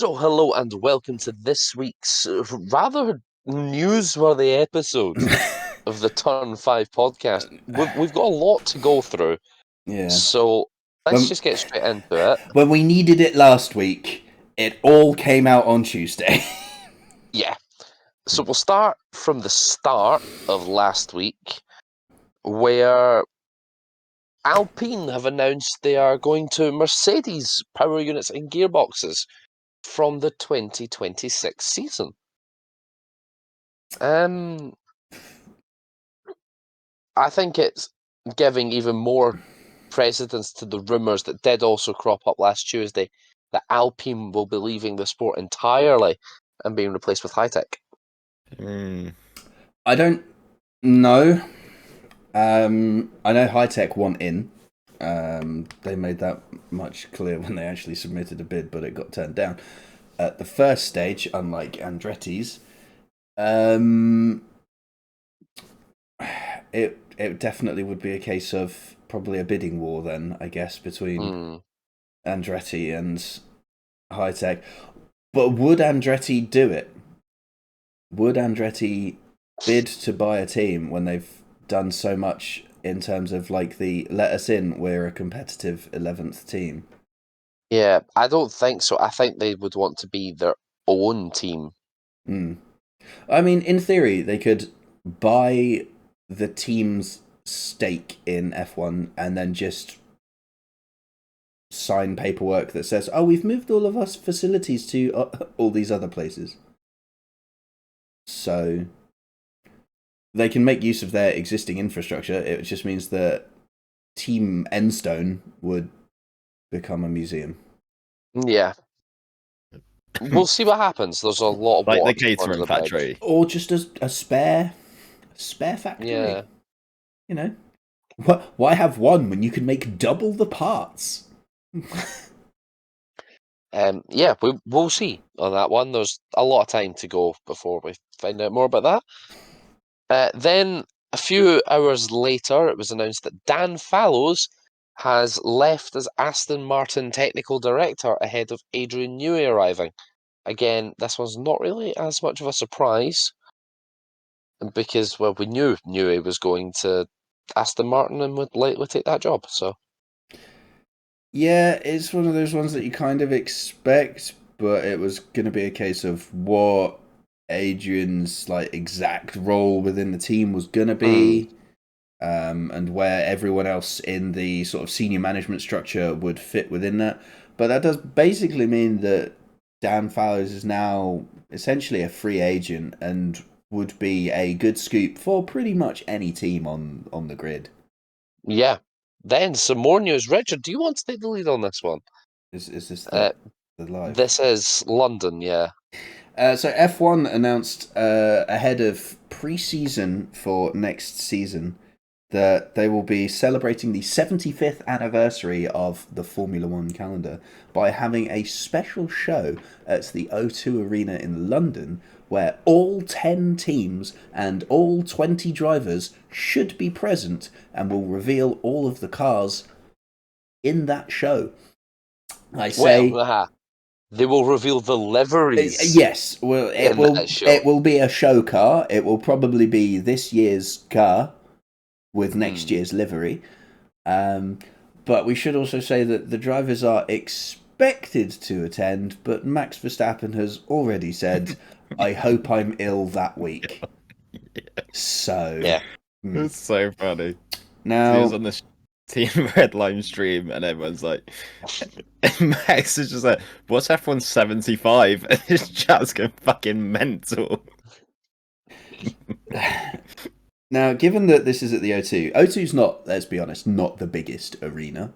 So, hello and welcome to this week's rather newsworthy episode of the Turn 5 podcast. We've got a lot to go through, Yeah. so let's just get straight into it. When we needed it last week, it all came out on Tuesday. Yeah. So, we'll start from the start of last week, where Alpine have announced they are going to Mercedes power units and gearboxes from the 2026 season. I think it's giving even more precedence to the rumours that did also crop up last Tuesday that Alpine will be leaving the sport entirely and being replaced with High-Tech. I don't know. I know High-Tech want in. They made that much clear when they actually submitted a bid, but it got turned down. At the first stage, unlike Andretti's, it definitely would be a case of probably a bidding war then, I guess, between Andretti and High-Tech. But would Andretti do it? Would Andretti bid to buy a team when they've done so much in terms of like the let us in, we're a competitive 11th team? Yeah, I don't think so. I think they would want to be their own team. I mean, in theory, they could buy the team's stake in F1 and then just sign paperwork that says, oh, we've moved all of our facilities to all these other places. So they can make use of their existing infrastructure. It just means that Team Enstone would become a museum. Yeah. We'll see what happens. There's a lot of like water the catering factory. Or just a spare factory. Yeah. You know? Why have one when you can make double the parts? Yeah, we'll see on that one. There's a lot of time to go before we find out more about that. Then, a few hours later, it was announced that Dan Fallows has left as Aston Martin technical director ahead of Adrian Newey arriving. Again, this one's not really as much of a surprise because, well, we knew Newey was going to Aston Martin and would likely take that job, so... Yeah, it's one of those ones that you kind of expect, but it was going to be a case of what Adrian's like exact role within the team was going to be, and where everyone else in the sort of senior management structure would fit within that. But that does basically mean that Dan Fallows is now essentially a free agent and would be a good scoop for pretty much any team on the grid. Yeah. Then, some more news. Richard, do you want to take the lead on this one? Is this the live? This is London, yeah. So F1 announced ahead of pre-season for next season that they will be celebrating the 75th anniversary of the Formula One calendar by having a special show at the O2 Arena in London where all 10 teams and all 20 drivers should be present and will reveal all of the cars in that show. I say... they will reveal the liveries. Yes, well, it will be a show car. It will probably be this year's car with next year's livery. But we should also say that the drivers are expected to attend, but Max Verstappen has already said, I hope I'm ill that week. So... Yeah. It's so funny. Now... He was on the Team Redline stream and everyone's like... Max is just like, what's F1 75? And his chat's going fucking mental. Now, given that this is at the O2, O2's not, let's be honest, not the biggest arena.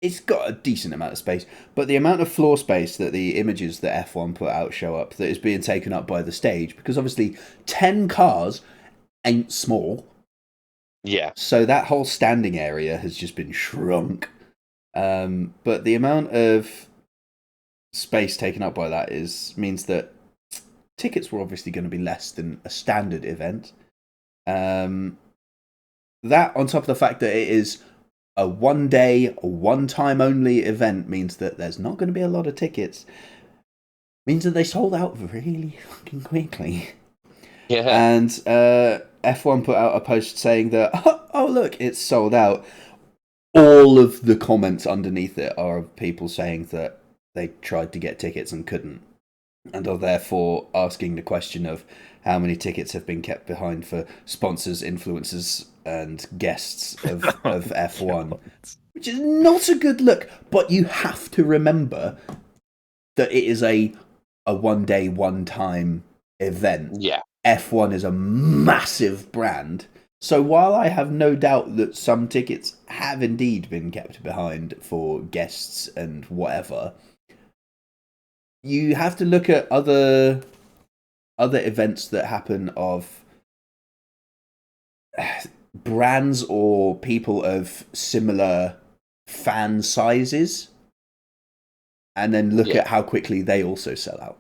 It's got a decent amount of space, but the amount of floor space that the images that F1 put out show up that is being taken up by the stage, because obviously 10 cars ain't small. Yeah. So that whole standing area has just been shrunk. But the amount of space taken up by that means that tickets were obviously going to be less than a standard event. That on top of the fact that it is a one-day, one-time only event means that there's not going to be a lot of tickets. means that they sold out really fucking quickly. Yeah. And F1 put out a post saying that, oh look, it's sold out. All of the comments underneath it are of people saying that they tried to get tickets and couldn't, and are therefore asking the question of how many tickets have been kept behind for sponsors, influencers, and guests of F1, which is not a good look. But you have to remember that it is a one-day, one-time event. Yeah. F1 is a massive brand. So while I have no doubt that some tickets have indeed been kept behind for guests and whatever, you have to look at other events that happen of brands or people of similar fan sizes, and then look at how quickly they also sell out.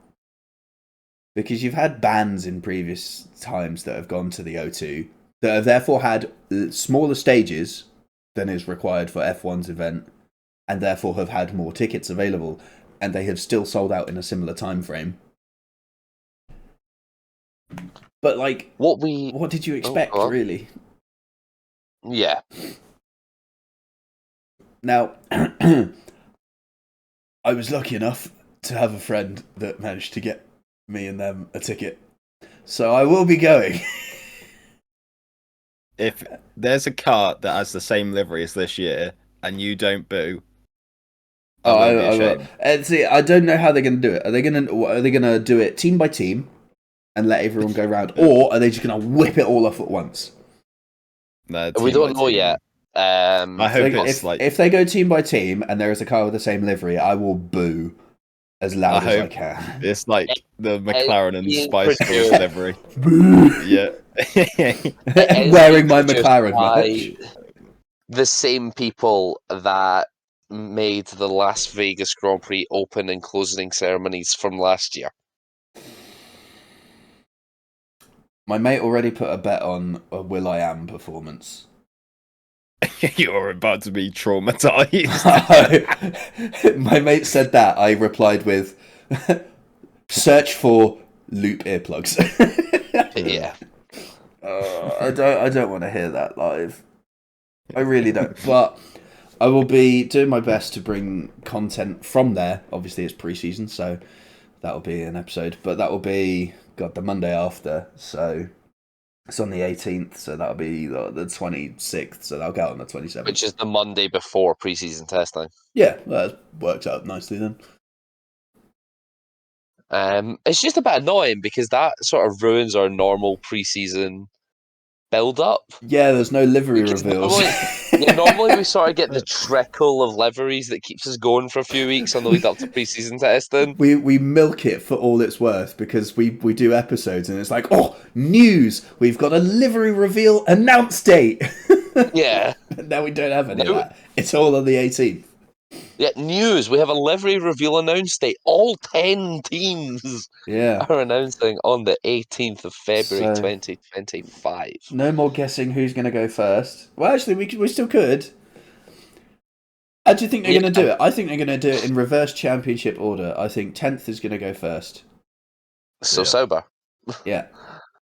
Because you've had bands in previous times that have gone to the O2 that have therefore had smaller stages than is required for F1's event, and therefore have had more tickets available, and they have still sold out in a similar time frame. But like, what did you expect, really? Yeah. Now, I was lucky enough to have a friend that managed to get me and them a ticket, so I will be going. If there's a car that has the same livery as this year and you don't boo, I will. And see, I don't know how they're going to do it. Are they going to do it team by team and let everyone go round, or are they just going to whip it all off at once? No, we don't know yet. I hope if they go team by team and there is a car with the same livery, I will boo as loud as I can. It's like the McLaren and Spice Girls livery. Yeah. Wearing my McLaren merch. The same people that made the Las Vegas Grand Prix open and closing ceremonies from last year. My mate already put a bet on a Will.i.am performance. You're about to be traumatized. My mate said that. I replied with, search for loop earplugs. Yeah. I don't want to hear that live. I really don't. But I will be doing my best to bring content from there. Obviously, it's pre-season, so that'll be an episode. But that will be the Monday after. So it's on the 18th. So that'll be the 26th. So that'll go out on the 27th, which is the Monday before pre-season testing. Yeah, that works out nicely then. It's just a bit annoying because that sort of ruins our normal pre-season build-up. Yeah, there's no livery reveals. Normally we sort of get the trickle of liveries that keeps us going for a few weeks on the lead up to pre-season testing. We milk it for all it's worth because we do episodes and it's like, oh, news! We've got a livery reveal announce date! Yeah. Now we don't have any of that. It's all on the 18th. Yeah, news. We have a livery reveal announce date. All 10 teams are announcing on the 18th of February 2025. No more guessing who's going to go first. Well, actually, we still could. How do you think they're going to do it? I think they're going to do it in reverse championship order. I think 10th is going to go first. So sober. Yeah.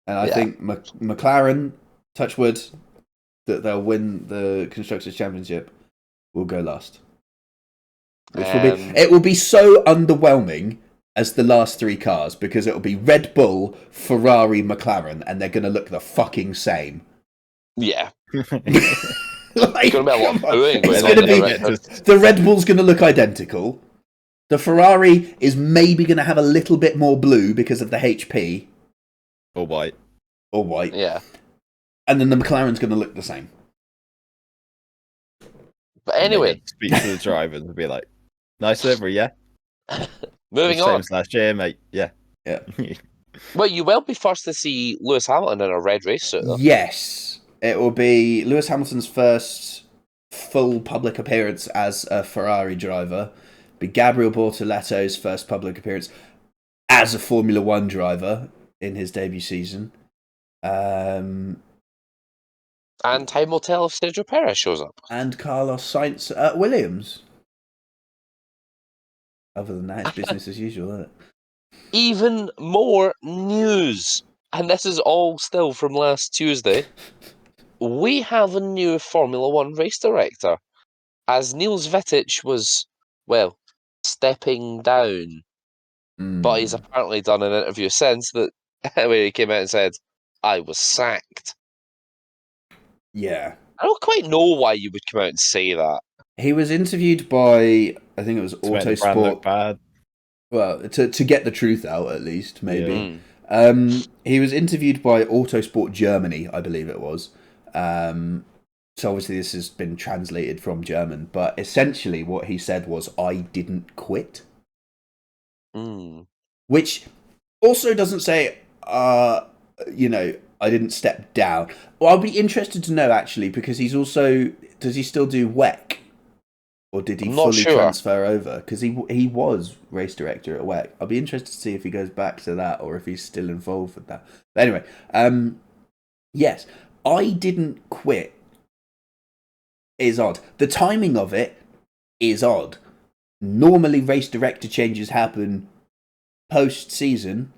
And I think McLaren, touch wood, that they'll win the Constructors' Championship, will go last. Which will be so underwhelming as the last three cars because it'll be Red Bull, Ferrari, McLaren, and they're going to look the fucking same. Yeah. Like, it's going to be a lot of booing. The Red Bull's going to look identical. The Ferrari is maybe going to have a little bit more blue because of the HP. Or white. Yeah. And then the McLaren's going to look the same. But anyway. Speak to the drivers and be like, nice livery, yeah? Moving on. Same as last year, mate. Yeah. Well, you will be first to see Lewis Hamilton in a red race suit, though. Yes. It will be Lewis Hamilton's first full public appearance as a Ferrari driver. It'll be Gabriel Bortoletto's first public appearance as a Formula One driver in his debut season. And time will tell if Sergio Perez shows up. And Carlos Sainz at Williams. Other than that, it's business as usual, isn't it? Even more news, and this is all still from last Tuesday. We have a new Formula One race director, as Niels Vittich was, well, stepping down. But he's apparently done an interview since that where he came out and said, "I was sacked." Yeah. I don't quite know why you would come out and say that. He was interviewed by, I think it was To make the brand look Autosport. bad. Well, to get the truth out, at least, maybe. Mm. He was interviewed by Autosport Germany, I believe it was. So obviously this has been translated from German, but essentially what he said was, "I didn't quit," Mm. which also doesn't say, I didn't step down. Well, I'll be interested to know actually, because he's also, does he still do WEC? Or did he I'm not fully sure. transfer over? Because he was race director at WEC. I'll be interested to see if he goes back to that or if he's still involved with that. But anyway, yes, I didn't quit is odd. The timing of it is odd. Normally, race director changes happen post-season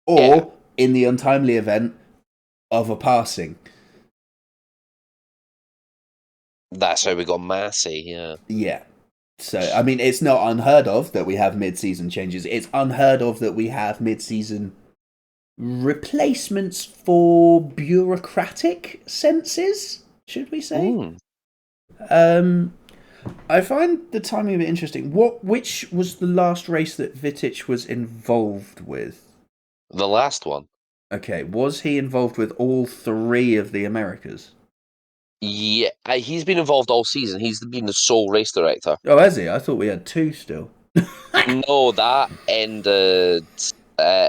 or in the untimely event of a passing. That's how we got Massey, yeah. Yeah. So, I mean, it's not unheard of that we have mid-season changes. It's unheard of that we have mid-season replacements for bureaucratic senses, should we say? I find the timing of it interesting. Which was the last race that Vittich was involved with? The last one. Okay, was he involved with all three of the Americas? Yeah, he's been involved all season. He's been the sole race director. Oh, has he? I thought we had two still. No, that ended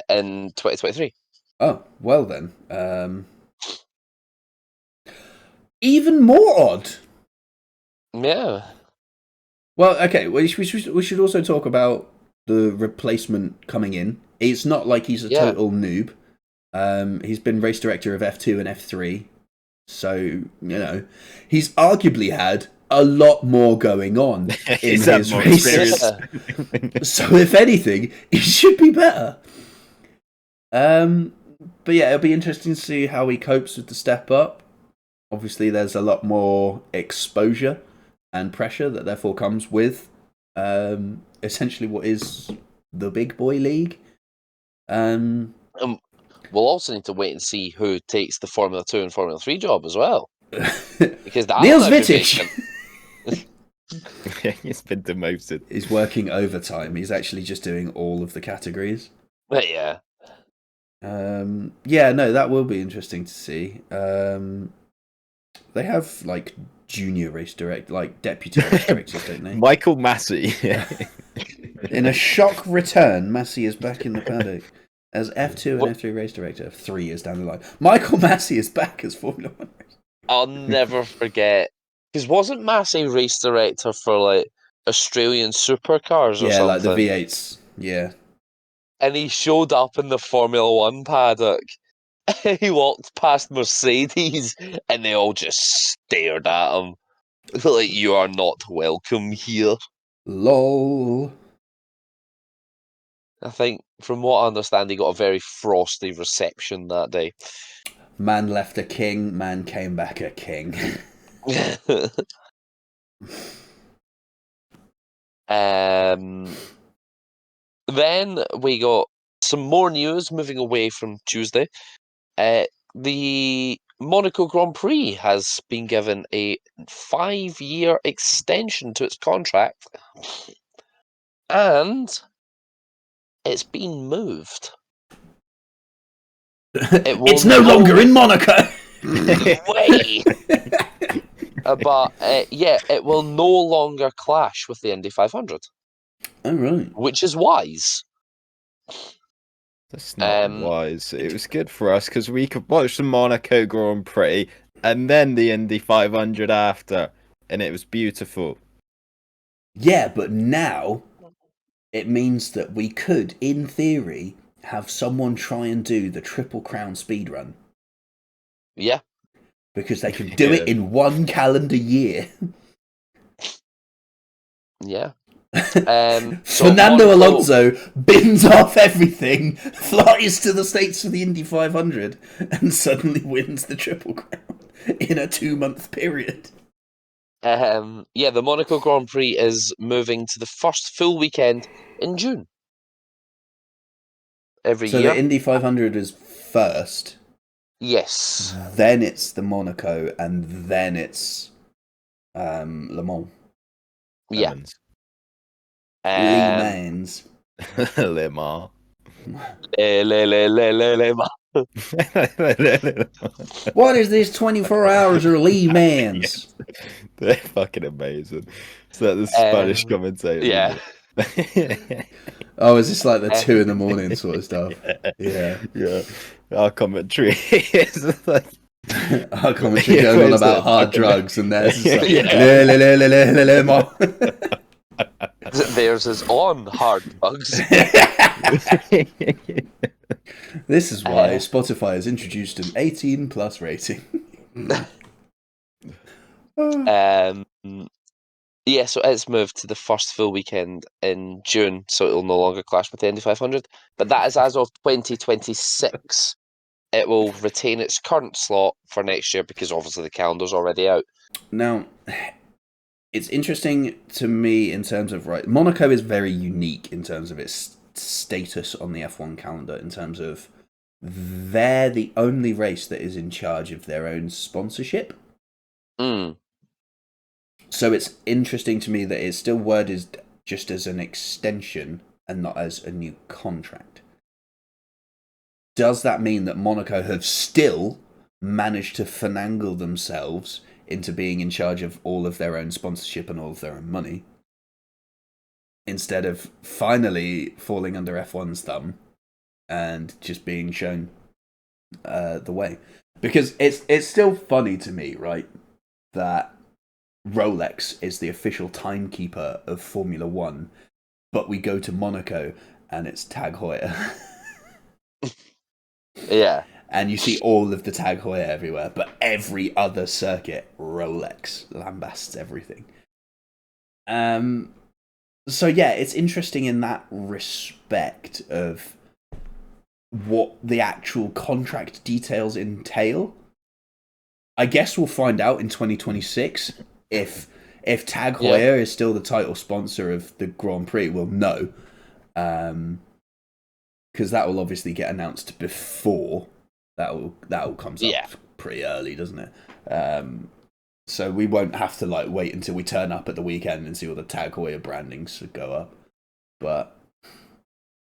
in 2023. Oh, well then. Even more odd. Yeah. Well, okay, we should also talk about the replacement coming in. It's not like he's a total noob. He's been race director of F2 and F3. So, he's arguably had a lot more going on in his races. So, if anything, he should be better. But yeah, it'll be interesting to see how he copes with the step up. Obviously, there's a lot more exposure and pressure that therefore comes with essentially what is the big boy league. We'll also need to wait and see who takes the Formula 2 and Formula 3 job as well. Because Niels Vittich! He's been demoted. He's working overtime. He's actually just doing all of the categories. But yeah. Yeah, no, that will be interesting to see. They have like junior race deputy race directors, don't they? Michael Massey. In a shock return, Massey is back in the paddock as F2 and F3 race director 3 years down the line. Michael Massey is back as Formula 1 race. I'll never forget, because wasn't Massey race director for like Australian supercars or something? Yeah, like the V8s. Yeah. And he showed up in the Formula 1 paddock. He walked past Mercedes and they all just stared at him. Like, you are not welcome here. LOL. I think, from what I understand, he got a very frosty reception that day. Man left a king, man came back a king. Then we got some more news moving away from Tuesday. The Monaco Grand Prix has been given a 5-year extension to its contract, and it's been moved. It's no longer in Monaco. Way. But yeah, it will no longer clash with the Indy 500. Oh right. Which is wise. That's not wise. It was good for us because we could watch the Monaco Grand Prix and then the Indy 500 after, and it was beautiful. Yeah, but now it means that we could, in theory, have someone try and do the Triple Crown speedrun. Yeah. Because they can do it in one calendar year. Yeah. So Fernando Monaco- Alonso bins off everything, flies to the States for the Indy 500, and suddenly wins the Triple Crown in a 2-month period. The Monaco Grand Prix is moving to the first full weekend in June. Every So year. the Indy 500 is first, Yes. then it's the Monaco, and then it's Le Mans. Yeah. Lemons. Le Mans. Le Mans. Le Mans. What is this 24 hours or Le Mans? They're fucking amazing. It's like the Spanish commentator. yeah. Oh, is this like the 2 a.m. sort of stuff? Yeah. Yeah. Our commentary is like Our commentary going on it's about like hard fucking- drugs, and theirs is like, Yeah. Le Mans. Theirs is on hard drugs. This is why Spotify has introduced an 18 plus rating. So it's moved to the first full weekend in June, so it'll no longer clash with the Indy 500. But that is as of 2026. It will retain its current slot for next year because obviously the calendar's already out. Now, it's interesting to me in terms of, Monaco is very unique in terms of its status on the F1 calendar, in terms of they're the only race that is in charge of their own sponsorship. Mm. So it's interesting to me that it's still worded just as an extension and not as a new contract. Does that mean that Monaco have still managed to finagle themselves into being in charge of all of their own sponsorship and all of their own money, instead of finally falling under F1's thumb and just being shown the way? Because it's still funny to me, right, that Rolex is the official timekeeper of Formula One, but we go to Monaco and it's Tag Heuer. Yeah. And you see all of the Tag Heuer everywhere, but every other circuit, Rolex lambasts everything. So yeah, it's interesting in that respect of what the actual contract details entail. I guess we'll find out in 2026 if Tag Heuer is still the title sponsor of the Grand Prix. We'll know, because that will obviously get announced before that all comes up pretty early, doesn't it? So we won't have to wait until we turn up at the weekend and see all the Tag Heuer brandings go up. But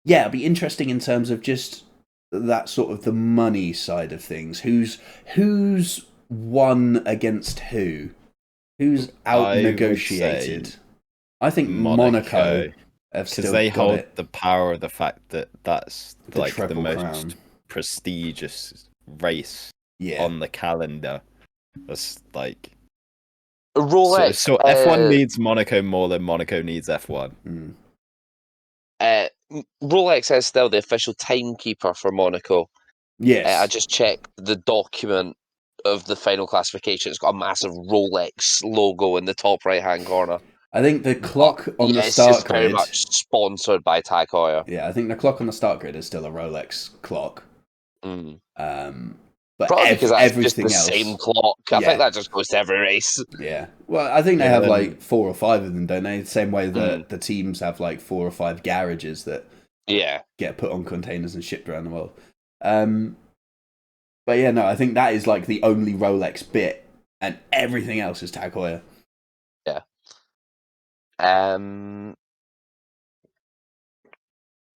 yeah, it'll be interesting in terms of just that sort of the money side of things. Who's won against who? Who's out negotiated? I think Monaco have still because they got hold it. the power of the fact that that's The the Triple most Crown. prestigious race Yeah. on the calendar. That's Rolex. So F1 needs Monaco more than Monaco needs F1. Rolex is still the official timekeeper for Monaco. Yes. I just checked the document of the final classification. It's got a massive Rolex logo in the top right-hand corner. I think the clock on the it's start just grid... very much sponsored by Tag Heuer. Yeah, I think the clock on the start grid is still a Rolex clock. Mm. But Probably because that's just everything the else... same clock. I think that just goes to every race. Yeah. Well, I think they have 4 or 5 of them, don't they? The same way that the teams have 4 or 5 garages that get put on containers and shipped around the world. But yeah, no, I think that is the only Rolex bit, and everything else is Tag Heuer. Yeah.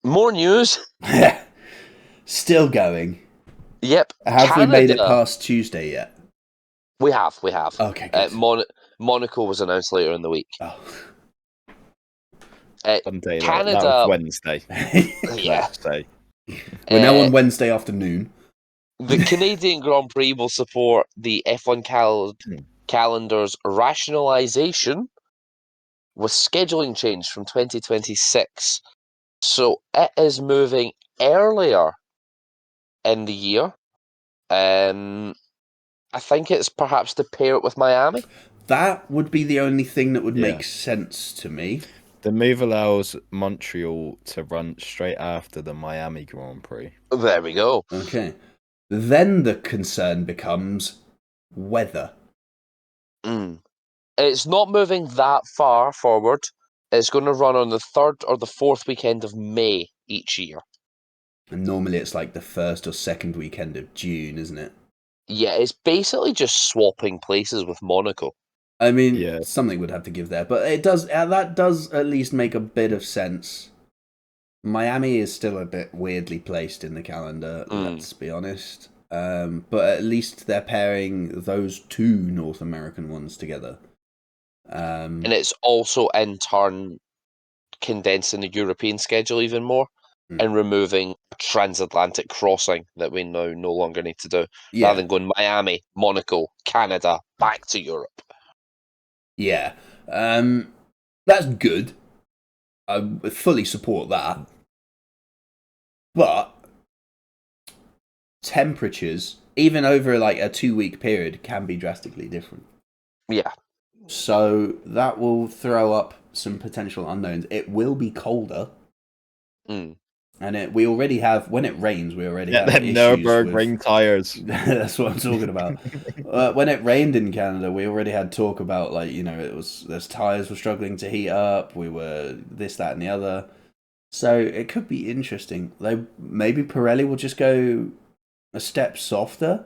More news. Still going. Yep. Have we made it past Tuesday yet? We have. Okay, good. Monaco was announced later in the week. Oh. Canada. That was Wednesday. Yeah. We're now on Wednesday afternoon. The Canadian Grand Prix will support the F1 calendar's rationalisation with scheduling change from 2026. So it is moving earlier in the year. I think it's perhaps to pair it with Miami. That would be the only thing that would make sense to me. The move allows Montreal to run straight after the Miami Grand Prix. There we go. Okay. Then the concern becomes weather. It's not moving that far forward. It's going to run on the 3rd or the 4th weekend of May each year. And normally it's like the first or second weekend of June, isn't it? Yeah, it's basically just swapping places with Monaco. I mean, Yeah. something would have to give there, but it does. That does at least make a bit of sense. Miami is still a bit weirdly placed in the calendar. Let's be honest. But at least they're pairing those two North American ones together. And it's also in turn condensing the European schedule even more and removing a transatlantic crossing that we now no longer need to do. Yeah. Rather than going Miami, Monaco, Canada, back to Europe. Yeah. That's good. I fully support that. But temperatures, even over like a 2-week period, can be drastically different. Yeah. So that will throw up some potential unknowns. It will be colder. And we already have, when it rains, we already have them issues Nürburgring tires. That's what I'm talking about. When it rained in Canada, we already had talk about, like, you know, there's tires were struggling to heat up. We were this, that, and the other. So it could be interesting. Maybe Pirelli will just go a step softer.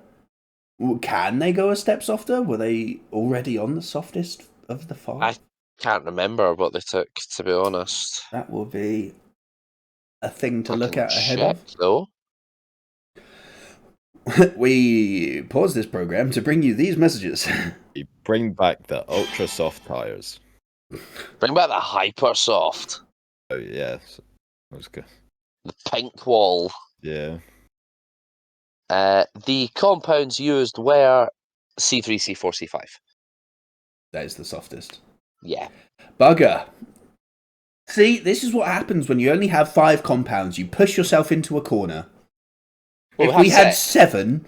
Can they go a step softer? Were they already on the softest of the 5? I can't remember what they took, to be honest. That will be a thing to I look can at ahead check, of. though. We pause this program to bring you these messages. You bring back the ultra soft tires. Bring back the hyper soft. Oh yes, that was good. The pink wall. Yeah. The compounds used were C3, C4, C5. That is the softest. Yeah. Bugger. See, this is what happens when you only have 5 compounds. You push yourself into a corner. Well, if we had 7,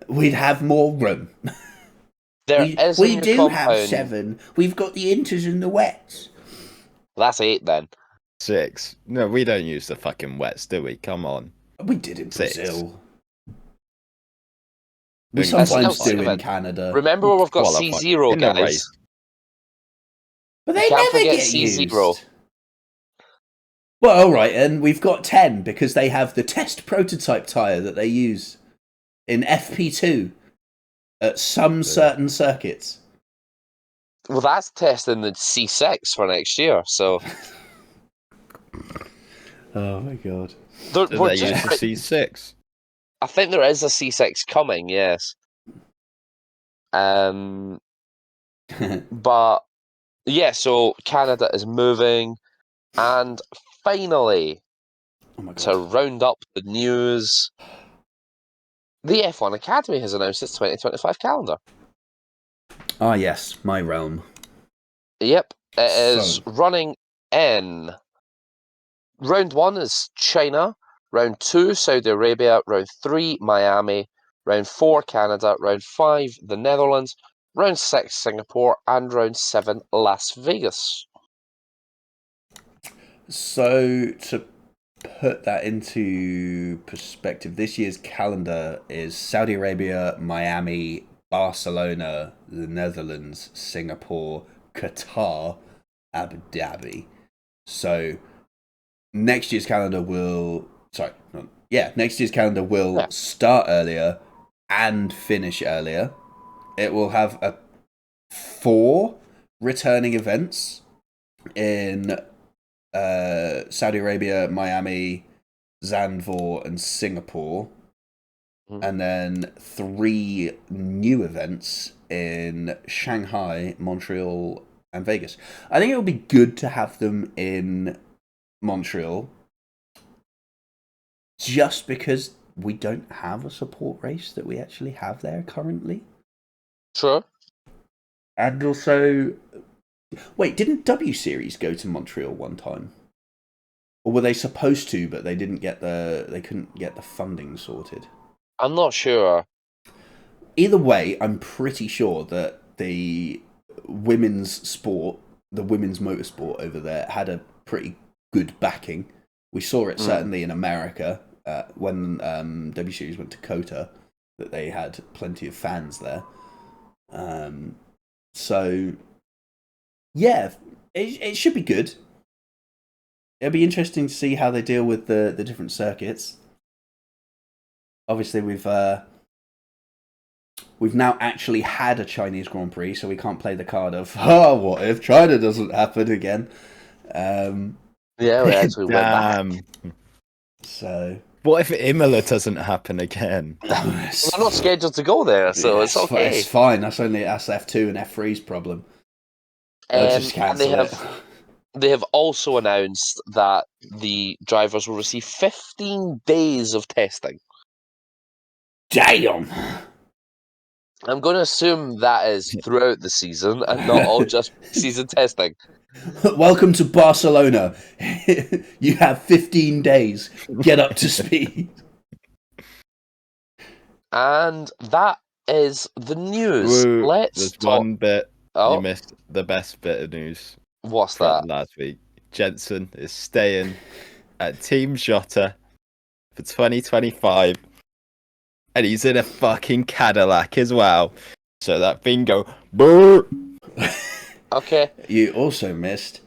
we'd have more room. We do have 7. We've got the inters and the wets. That's 8 then. 6. No, we don't use the fucking wets, do we? Come on. We did in 6. Brazil. We That's sometimes still do in 7. Canada. Remember we've got Qualify. C0, In the guys. race. But they Can't never forget get C0. used. Well, alright, and we've got 10 because they have the test prototype tyre that they use in FP2 at some certain circuits. Well, that's testing the C6 for next year, so... Oh my god. Do they use the C6? I think there is a C6 coming, yes. But, yeah, so Canada is moving, and finally, Oh my god. to round up the news, the F1 Academy has announced its 2025 calendar. Ah, yes, my realm. Yep, it is running in. Round 1 is China, round 2 Saudi Arabia, round 3 Miami, round 4 Canada, round 5 the Netherlands, round 6 Singapore, and round 7 Las Vegas. So, to put that into perspective, this year's calendar is Saudi Arabia, Miami, Barcelona, the Netherlands, Singapore, Qatar, Abu Dhabi. So next year's calendar will start earlier and finish earlier. It will have 4 returning events in Saudi Arabia, Miami, Zandvoort, and Singapore. And then 3 new events in Shanghai, Montreal, and Vegas. I think it would be good to have them in Montreal just because we don't have a support race that we actually have there currently. Sure. And also, wait, didn't W Series go to Montreal one time? Or were they supposed to, but they couldn't get the funding sorted? I'm not sure. Either way, I'm pretty sure that the women's sport the women's motorsport over there had a pretty good backing. We saw it certainly in America when W Series went to COTA, that they had plenty of fans there. So, yeah, it should be good. It'll be interesting to see how they deal with the different circuits. Obviously, we've now actually had a Chinese Grand Prix, so we can't play the card of, what if China doesn't happen again? Yeah, we actually went back. So, what if Imola doesn't happen again? They're not scheduled to go there, so it's okay. It's fine. That's only F2 and F3's problem. They'll just cancel it. They have also announced that the drivers will receive 15 days of testing. Damn! I'm going to assume that is throughout the season and not all just season testing. Welcome to Barcelona. You have 15 days. Get up to speed. And that is the news. Woo, Let's there's talk. one bit Oh, you missed. The best bit of news what's from that? last week. Jensen is staying at Team Jota for 2025, and he's in a fucking Cadillac as well. So that bingo. Boo! Okay. You also missed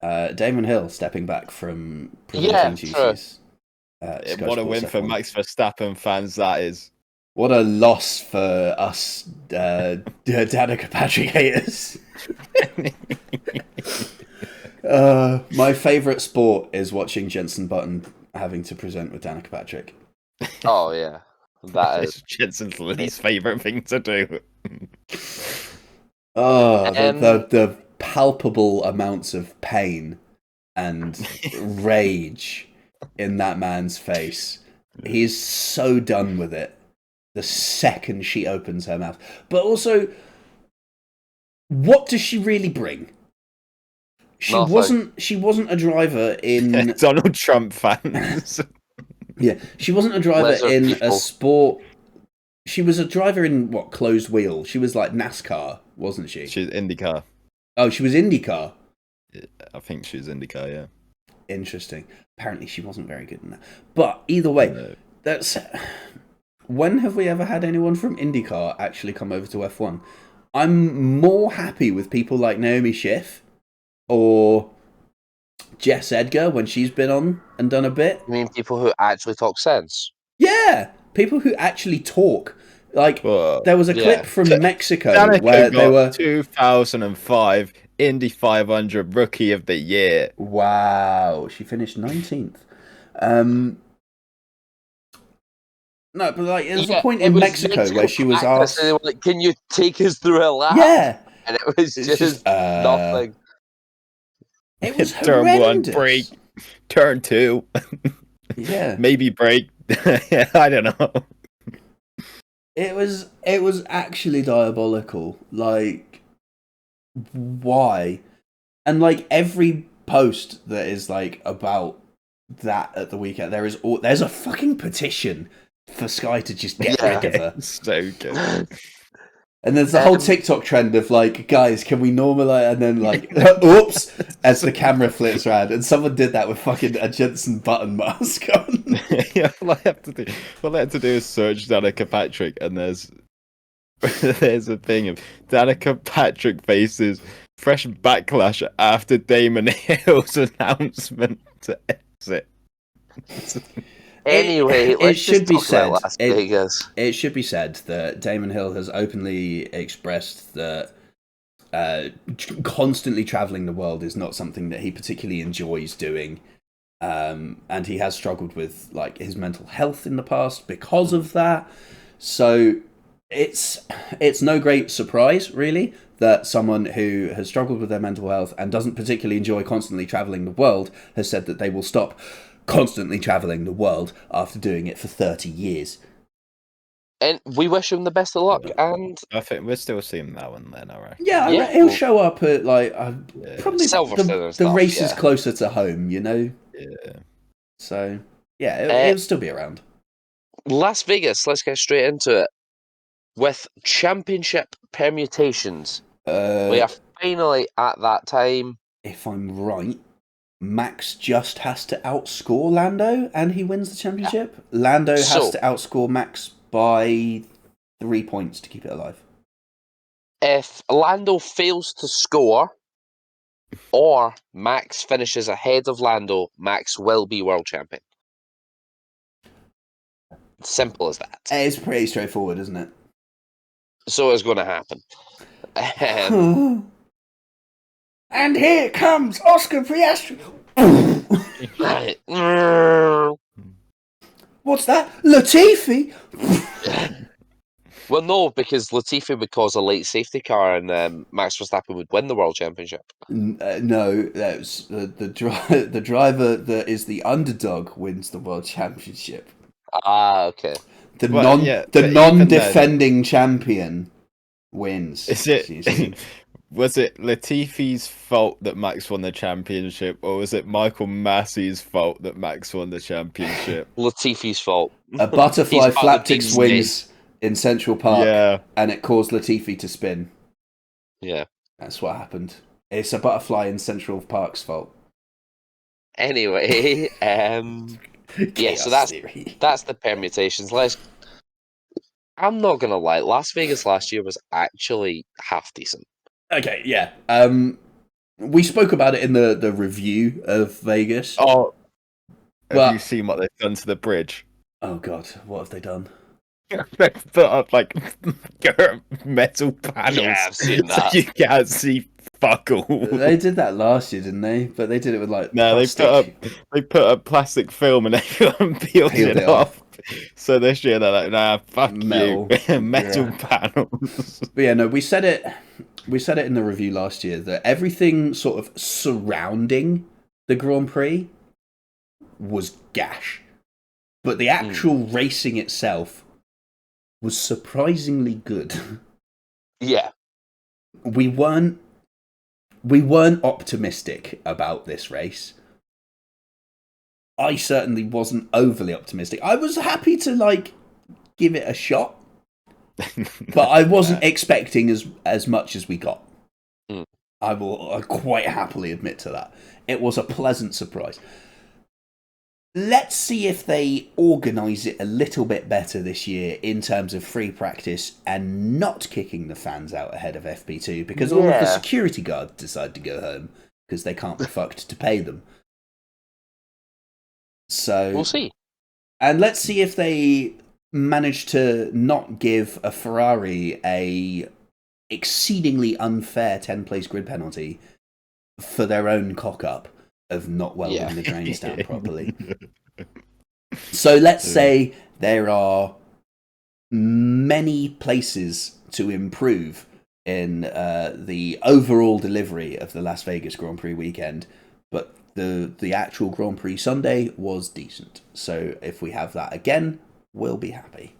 Damon Hill stepping back from Yeah, presenting duties. What a win for Max Verstappen fans that is. What a loss for us Danica Patrick haters. My favourite sport is watching Jensen Button having to present with Danica Patrick. Oh, yeah. That is. Jensen's least favourite thing to do. The palpable amounts of pain and rage in that man's face. He's so done with it the second she opens her mouth. But also, what does she really bring? She Nothing. wasn't a driver in Donald Trump fans. Yeah, she wasn't a driver Lizard in people. a sport. She was a driver in what, closed wheel? She was like NASCAR, wasn't she? She's IndyCar. Oh, she was IndyCar. I think she was IndyCar, yeah. Interesting. Apparently, she wasn't very good in that. But either way, No. that's. When have we ever had anyone from IndyCar actually come over to F1? I'm more happy with people like Naomi Schiff or Jess Edgar when she's been on and done a bit. You mean people who actually talk sense? Yeah, people who actually talk. Like, Whoa. there was a Yeah. clip from Mexico Danica where they got were. 2005 Indy 500 Rookie of the Year. Wow, she finished 19th. No, but like, there was a point in Mexico where she was practice, asked. and they were like, "Can you take us through a lap?" Yeah, And it was it's just nothing. It was Turn horrendous. 1, brake. Turn 2. Yeah, Maybe brake. I don't know. it was actually diabolical. Like, why? And like every post that is like about that at the weekend, there's a fucking petition for Sky to just get rid of her. So good. And there's the whole TikTok trend of like, guys, can we normalize? And then like, oops, as the camera flips around, and someone did that with fucking a Jensen Button mask on. Yeah, all I have to do is search Danica Patrick, and there's a thing of Danica Patrick faces fresh backlash after Damon Hill's announcement to exit. Anyway, let's should just be talk said. about Las Vegas. It should be said that Damon Hill has openly expressed that constantly traveling the world is not something that he particularly enjoys doing, and he has struggled with like his mental health in the past because of that. So it's no great surprise, really, that someone who has struggled with their mental health and doesn't particularly enjoy constantly traveling the world has said that they will stop constantly traveling the world after doing it for 30 years. And we wish him the best of luck. And I think we're still seeing that one then, alright. Yeah, Yeah, he'll well- show up at like probably Silverstone and the stuff, race is yeah. closer to home, you know. Yeah. So yeah, it'll still be around. Las Vegas, let's get straight into it. With championship permutations, we are finally at that time. If I'm right, Max just has to outscore Lando and he wins the championship. Lando has So- to outscore Max by 3 points to keep it alive. If Lando fails to score, or Max finishes ahead of Lando, Max will be world champion. Simple as that. It's pretty straightforward, isn't it? So it's going to happen. And here comes Oscar Piastri. What's that? Latifi? Well, no, because Latifi would cause a late safety car and Max Verstappen would win the world championship. No, that's the driver that is the underdog wins the world championship. Ah, okay. The Well, yeah, the but even non-defending champion wins. Is it? See? Was it Latifi's fault that Max won the championship, or was it Michael Massey's fault that Max won the championship? Latifi's fault. A butterfly He's part of flapped the its team's wings in Central Park, Yeah, and it caused Latifi to spin. Yeah. That's what happened. It's a butterfly in Central Park's fault. Anyway, yeah, Chaos so that's theory. the permutations. I'm not gonna lie, Las Vegas last year was actually half decent. Okay, yeah. We spoke about it in the review of Vegas. Oh, have Well- you seen what they've done to the bridge? Oh God, what have they done? They've put up like metal panels, Yeah, I've seen that. so you can't see fuck all. They did that last year, didn't they? But they did it with like No, plastic. they put up plastic film and everyone peeled it off. So this year they're like, nah, fuck Metal. you, metal Yeah. panels. But yeah, no, we said it in the review last year that everything sort of surrounding the Grand Prix was gash, but the actual racing itself was surprisingly good. Yeah. We weren't optimistic about this race. I certainly wasn't overly optimistic. I was happy to like give it a shot, but I wasn't expecting as much as we got. Mm. I quite happily admit to that. It was a pleasant surprise. Let's see if they organise it a little bit better this year in terms of free practice and not kicking the fans out ahead of FP2 because all of the Yeah. security guards decide to go home because they can't be fucked to pay them. So We'll see. and let's see if they manage to not give a Ferrari a exceedingly unfair 10-place grid penalty for their own cock-up of not welding the drains down properly. So let's say there are many places to improve in the overall delivery of the Las Vegas Grand Prix weekend, but the actual Grand Prix Sunday was decent. So if we have that again, we'll be happy.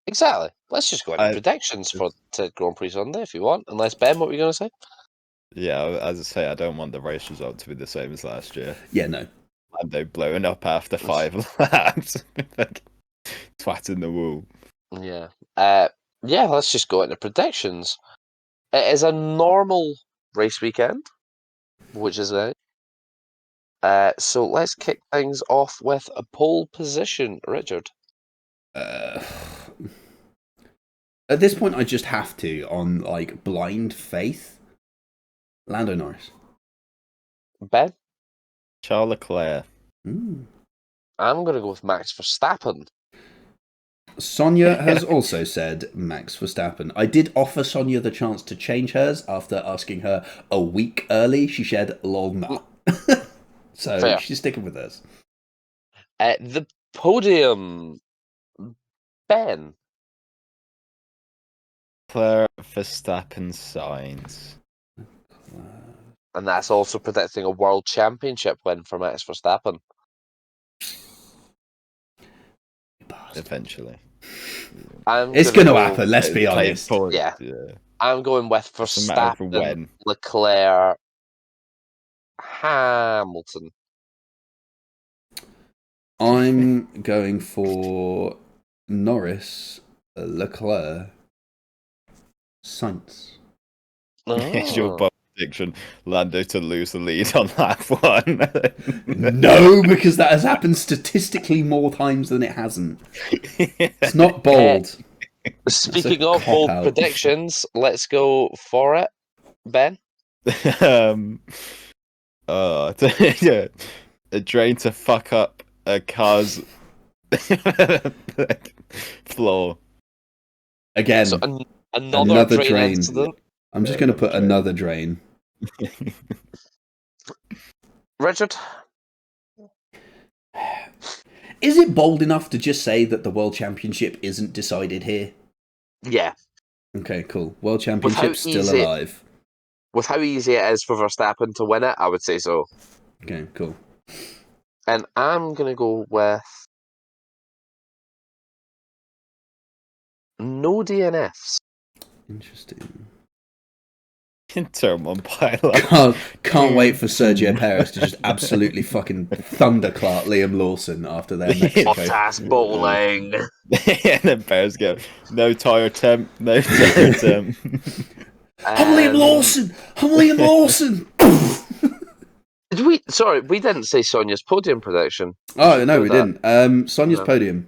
Exactly. Let's just go into predictions for to Grand Prix Sunday if you want. Unless, Ben, what were you going to say? Yeah, as I say, I don't want the race result to be the same as last year. Yeah, no. And they blowing up after 5 laps, like twatting the wall. Yeah. Yeah, let's just go into predictions. It is a normal race weekend, which is it. So let's kick things off with a pole position, Richard. At this point, I just have to, on like blind faith, Lando Norris. Ben? Charles Leclerc. Mm. I'm going to go with Max Verstappen. Sonia has also said Max Verstappen. I did offer Sonia the chance to change hers after asking her a week early. She said, lol, nah. So Fair. she's sticking with us. The podium, Ben. Leclerc, Verstappen, Sainz. And that's also predicting a world championship win for Max Verstappen. Eventually. It's going to happen, let's be Playing honest. forward, Yeah. I'm going with It's a matter of Verstappen, when. Leclerc, Hamilton. I'm going for Norris, Leclerc, Sainz. It's your Oh. box prediction: Lando to lose the lead on lap 1. No, because that has happened statistically more times than it hasn't. It's not bold. Speaking of bold cop-out. predictions, let's go for it, Ben. Yeah, a drain to fuck up a car's floor. Again, So another drain drain. incident. I'm just going to put drain. another drain. Richard? Is it bold enough to just say that the World Championship isn't decided here? Yeah. Okay, cool. World Championship's still easy- alive. With how easy it is for Verstappen to win it, I would say so. Okay, cool. And I'm going to go with no DNFs. Interesting. In turn 1 pilot. Can't wait for Sergio Perez to just absolutely fucking thunderclap Liam Lawson after their Mexico. Bottas bowling. And then Bears go, no tire temp, no tire temp. I'm Liam Lawson! I'm Liam Lawson! We didn't say Sonia's podium prediction. Oh, no, we that. didn't. Sonia's No. podium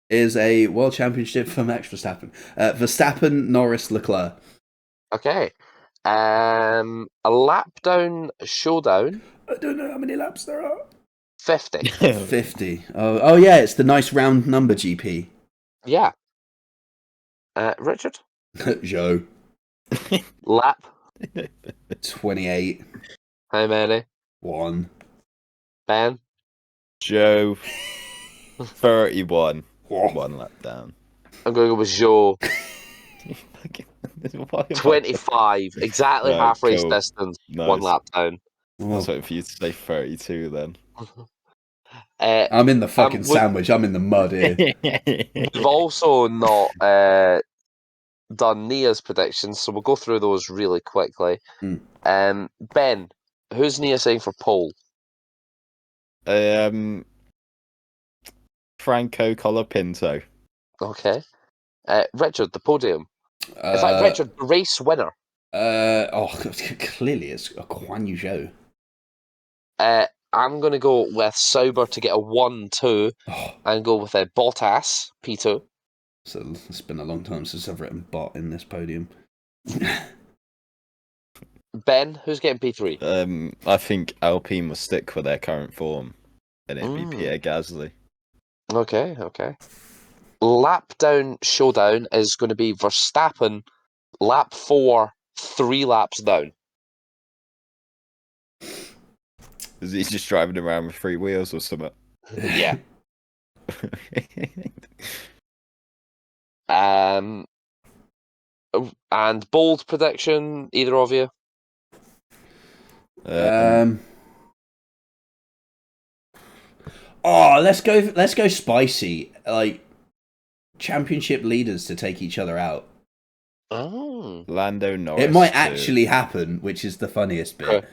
is a World Championship for Max Verstappen. Verstappen, Norris, Leclerc. Okay. A lap down showdown, I don't know how many laps there are. 50. 50. Oh yeah, it's the nice round number GP. Yeah. Richard? Joe. Lap? 28. How many? 1. Ben? Joe, 31. Whoa. 1 lap down. I'm going to go with Joe. Why am I- 25. Exactly Right, half race cool. distance. Nice. 1 lap down. I was waiting for you to say 32 then. I'm in the fucking we- sandwich. I'm in the mud here. We've also not done Nia's predictions, so we'll go through those really quickly. Hmm. Ben, who's Nia saying for pole? Franco Colapinto. Okay. Richard, the podium. In fact, Richard, the race winner. Clearly it's a Guan Yu Zhou. I'm going to go with Sauber to get a 1-2 Oh, and go with a Bottas, P2. so it's been a long time since I've written bot in this podium. Ben, who's getting P3? I think Alpine will stick with their current form, and it'd be Mm. Pierre Gasly. Okay. Lap down showdown is going to be Verstappen, lap 4, 3 laps down. Is he just driving around with 3 wheels or something? Yeah. And bold prediction, either of you? Let's go spicy. Like championship leaders to take each other out. Oh. Lando Norris. It might to- actually happen, which is the funniest bit. Okay.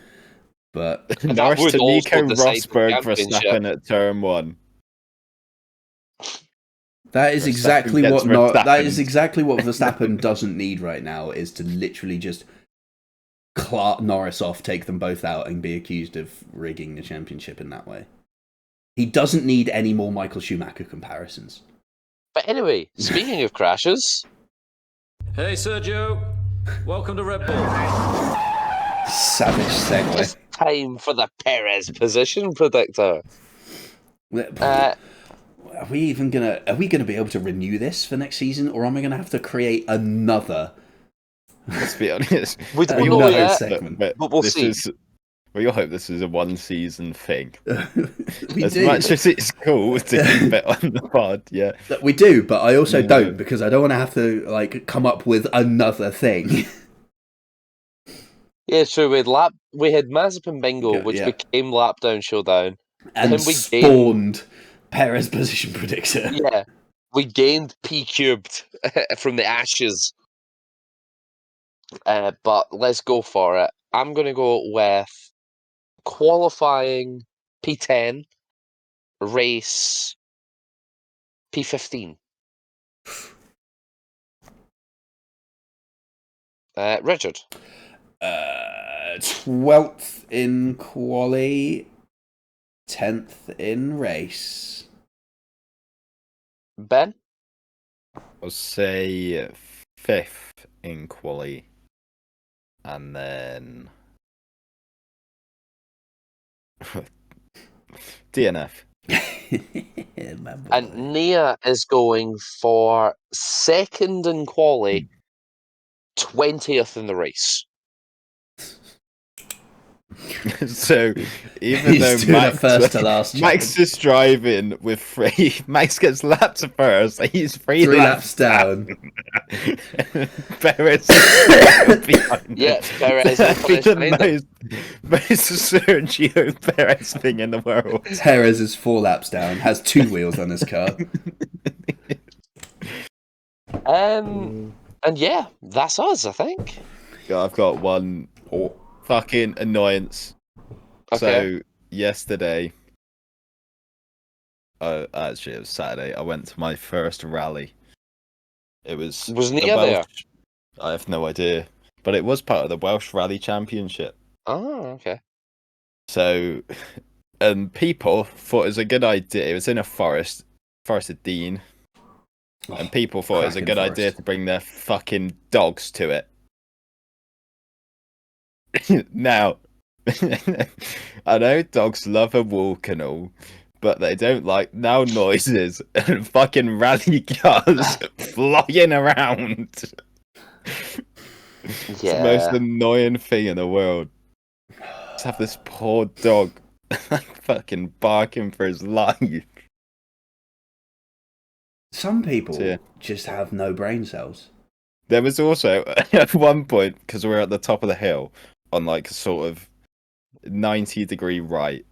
But Norris would to also Nico decide the Rosberg championship. Verstappen at turn 1. that is Verstappen exactly gets what that Verstappen. is exactly what Verstappen doesn't need right now, is to literally just Clark Norris off, take them both out, and be accused of rigging the championship in that way. He doesn't need any more Michael Schumacher comparisons. But anyway, speaking of crashes, Hey Sergio, welcome to Red Bull. Savage segue. it's time for the Perez position predictor. Are we gonna be able to renew this for next season, or am I gonna have to create another? Let's be honest. We don't know know another yet, segment. but we'll this see. We all hope this is a 1-season thing. We As do. much as it's cool to keep it on the pod, yeah. We do, but I also Yeah. don't, because I don't want to have to like come up with another thing. Yeah, so we had Mazepin Bingo, Yeah, which yeah. became Lap Down Showdown. And Then we spawned Perez position predictor. Yeah, we gained P cubed from the ashes. But let's go for it. I'm going to go with qualifying P10, race P15. Richard. 12th in quali, 10th in race. Ben? I'll say 5th in quali, and then DNF. My boy. And Nia is going for 2nd in quali, 20th in the race. So even He's though doing a first to last Max challenge. is driving with 3, Max gets lapped first. He's 3 3 laps laps down. Perez is behind Yeah, him. Perez So will that'd be finish behind him. the most Sergio Perez thing in the world. Perez is 4 laps down, has 2 wheels on his car. And yeah, that's us, I think. I've got one Oh. fucking annoyance. Okay. So yesterday, actually it was Saturday, I went to my first rally. It was Was the Nia there? Welsh. I have no idea, but it was part of the Welsh Rally Championship. Oh, okay. So, and people thought it was a good idea. It was in a forest of Dean, and people thought it was a cracking good idea forest. to bring their fucking dogs to it. Now, I know dogs love a walk and all, but they don't like now noises and fucking rally cars flying around. It's the most Yeah. annoying thing in the world. Just have this poor dog fucking barking for his life. Some people So, yeah. just have no brain cells. There was also at one point, because we're at the top of the hill on like a sort of 90-degree right.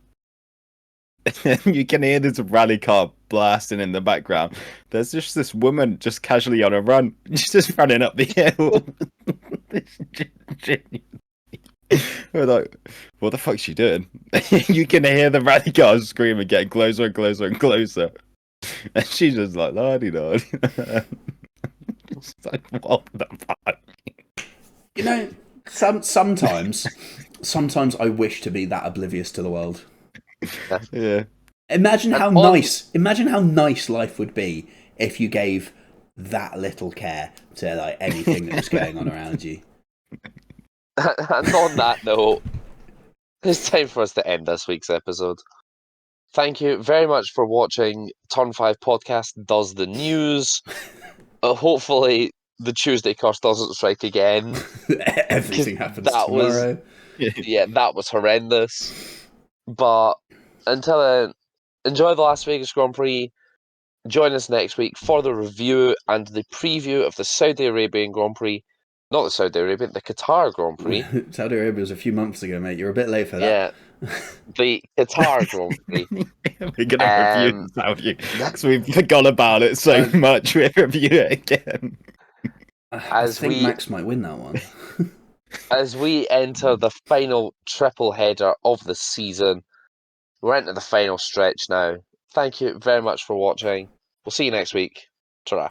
You can hear this rally car blasting in the background. There's just this woman just casually on a run, just running up the hill. We're like, what the fuck's she doing? You can hear the rally cars screaming, getting closer and closer and closer. And she's just like, la-di-da. It's like, what the fuck? You know, sometimes I wish to be that oblivious to the world. Yeah. Imagine how on- nice life would be if you gave that little care to like anything that was going on around you. And on that note, it's time for us to end this week's episode. Thank you very much for watching Turn 5 Podcast Does the News. Hopefully, the Tuesday curse doesn't strike again. Everything happens that was- tomorrow. Yeah, that was horrendous. But until then, enjoy the Las Vegas Grand Prix. Join us next week for the review and the preview of the Saudi Arabian Grand Prix. Not the Saudi Arabian, the Qatar Grand Prix. Saudi Arabia was a few months ago, mate. You're a bit late for that. Yeah, the Qatar Grand Prix. We're gonna review this Saudi because we've forgot about it so much. We review it again. I As think we- Max might win that one. As we enter the final triple header of the season, we're into the final stretch now. Thank you very much for watching. We'll see you next week. Ta-ra.